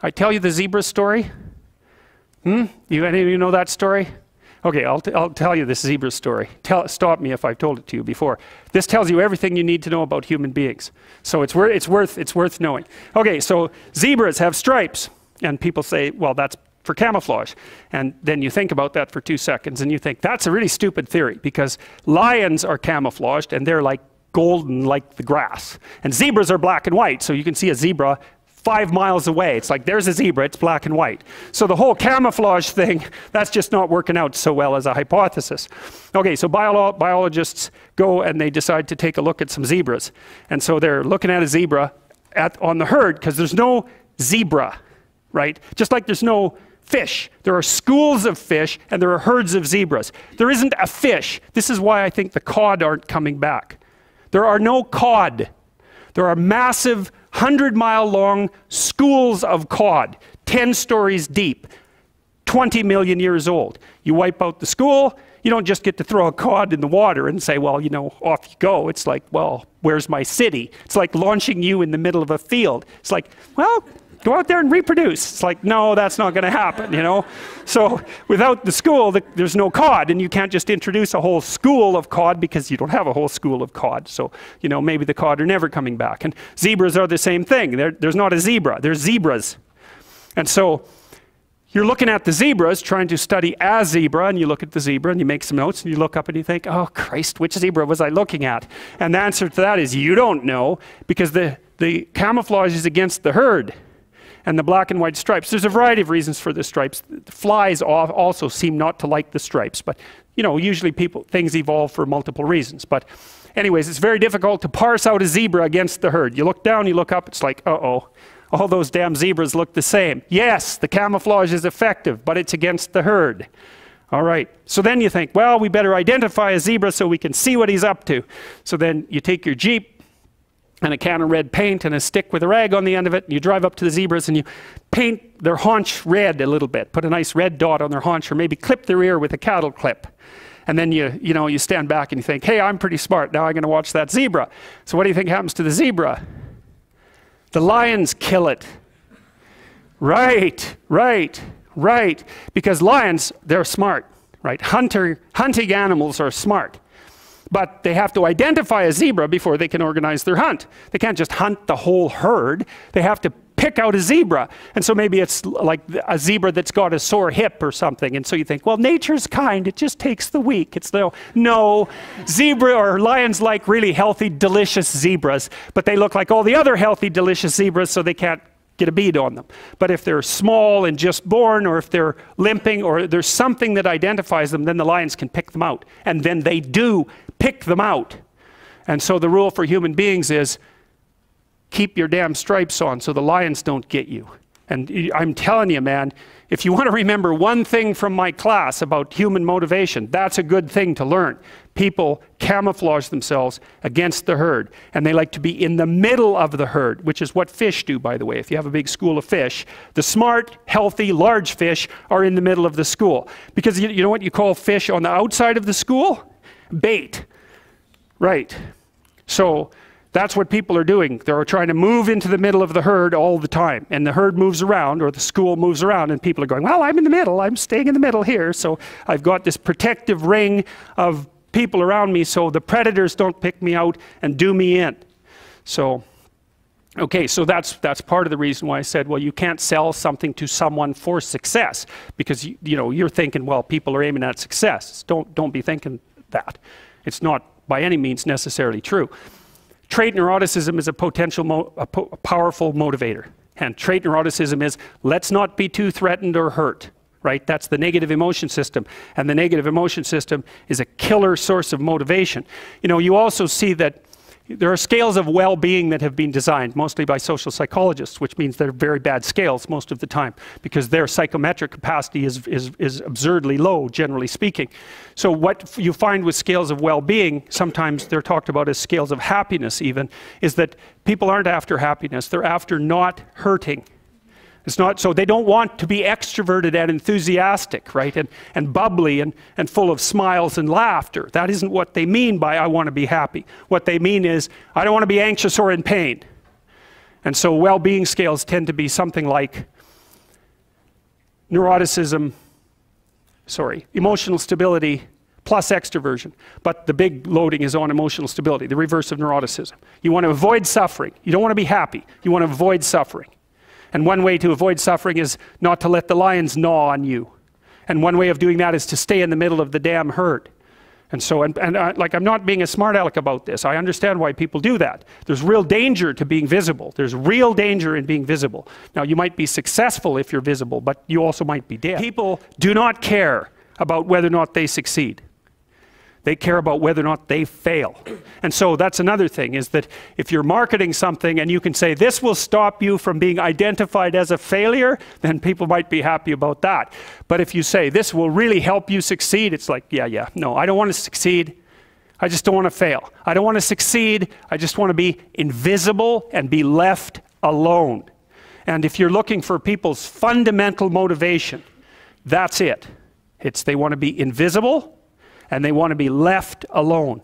I tell you the zebra story? Any of you know that story? Okay, I'll tell you this zebra story. Stop me if I've told it to you before. This tells you everything you need to know about human beings. So it's worth knowing. Okay, so zebras have stripes. And people say, well, that's for camouflage. And then you think about that for 2 seconds and you think, that's a really stupid theory, because lions are camouflaged and they're like golden like the grass. And zebras are black and white, so you can see a zebra 5 miles away. It's like, there's a zebra, it's black and white. So the whole camouflage thing, that's just not working out so well as a hypothesis. Okay, so biologists go and they decide to take a look at some zebras. And so they're looking at a zebra on the herd, because there's no zebra, right? Just like there's no fish. There are schools of fish and there are herds of zebras. There isn't a fish. This is why I think the cod aren't coming back. There are no cod. There are massive 100-mile long schools of cod, 10 stories deep, 20 million years old. You wipe out the school, you don't just get to throw a cod in the water and say, well, you know, off you go. It's like, well, where's my city? It's like launching you in the middle of a field. It's like, well, go out there and reproduce. It's like, no, that's not going to happen, you know. So without the school, there's no cod, and you can't just introduce a whole school of cod because you don't have a whole school of cod. So, you know, maybe the cod are never coming back. And zebras are the same thing. There's not a zebra. There's zebras. And so you're looking at the zebras, trying to study a zebra, and you look at the zebra and you make some notes and you look up and you think, oh Christ, which zebra was I looking at? And the answer to that is you don't know, because the camouflage is against the herd. And the black and white stripes. There's a variety of reasons for the stripes. The flies also seem not to like the stripes, but you know, usually things evolve for multiple reasons. But anyways, it's very difficult to parse out a zebra against the herd. You look down, you look up, it's like, uh-oh, all those damn zebras look the same. Yes, the camouflage is effective, but it's against the herd. All right, so then you think, well, we better identify a zebra so we can see what he's up to. So then you take your Jeep and a can of red paint and a stick with a rag on the end of it, and you drive up to the zebras and you paint their haunch red a little bit, put a nice red dot on their haunch, or maybe clip their ear with a cattle clip. And then you stand back and you think, hey, I'm pretty smart, now I'm going to watch that zebra. So what do you think happens to the zebra? The lions kill it. Right, right, right. Because lions, they're smart, right? Hunting animals are smart. But they have to identify a zebra before they can organize their hunt. They can't just hunt the whole herd. They have to pick out a zebra. And so maybe it's like a zebra that's got a sore hip or something. And so you think, well, nature's kind. It just takes the weak. It's no, zebra or lions like really healthy, delicious zebras. But they look like all the other healthy, delicious zebras, so they can't get a bead on them. But if they're small and just born, or if they're limping, or there's something that identifies them, then the lions can pick them out. And then they do pick them out. And so the rule for human beings is keep your damn stripes on so the lions don't get you. And I'm telling you, man, if you want to remember one thing from my class about human motivation, that's a good thing to learn. People camouflage themselves against the herd, and they like to be in the middle of the herd, which is what fish do, by the way. If you have a big school of fish, the smart, healthy, large fish are in the middle of the school. Because you know what you call fish on the outside of the school? Bait. Right. So that's what people are doing. They're trying to move into the middle of the herd all the time. And the herd moves around, or the school moves around, and people are going, well, I'm in the middle. I'm staying in the middle here. So I've got this protective ring of people around me so the predators don't pick me out and do me in. So, okay, so that's part of the reason why I said, well, you can't sell something to someone for success. Because you're thinking, well, people are aiming at success. Don't be thinking that. It's not by any means necessarily true. Trait neuroticism is a powerful motivator. And trait neuroticism is, let's not be too threatened or hurt, right? That's the negative emotion system. And the negative emotion system is a killer source of motivation. You also see that there are scales of well-being that have been designed, mostly by social psychologists, which means they're very bad scales most of the time, because their psychometric capacity is absurdly low, generally speaking. So what you find with scales of well-being, sometimes they're talked about as scales of happiness even, is that people aren't after happiness, they're after not hurting. It's not, so they don't want to be extroverted and enthusiastic, right? And bubbly and full of smiles and laughter. That isn't what they mean by I want to be happy. What they mean is I don't want to be anxious or in pain. And so well-being scales tend to be something like neuroticism, emotional stability plus extroversion. But the big loading is on emotional stability, the reverse of neuroticism. You want to avoid suffering. You don't want to be happy. You want to avoid suffering. And one way to avoid suffering is not to let the lions gnaw on you. And one way of doing that is to stay in the middle of the damn herd. And so, like, I'm not being a smart aleck about this. I understand why people do that. There's real danger to being visible. There's real danger in being visible. Now, you might be successful if you're visible, but you also might be dead. People do not care about whether or not they succeed. They care about whether or not they fail. And so that's another thing, is that if you're marketing something and you can say, this will stop you from being identified as a failure, then people might be happy about that. But if you say, this will really help you succeed, it's like, yeah, no, I don't want to succeed. I just don't want to fail. I don't want to succeed. I just want to be invisible and be left alone. And if you're looking for people's fundamental motivation, that's it. It's they want to be invisible, and they want to be left alone.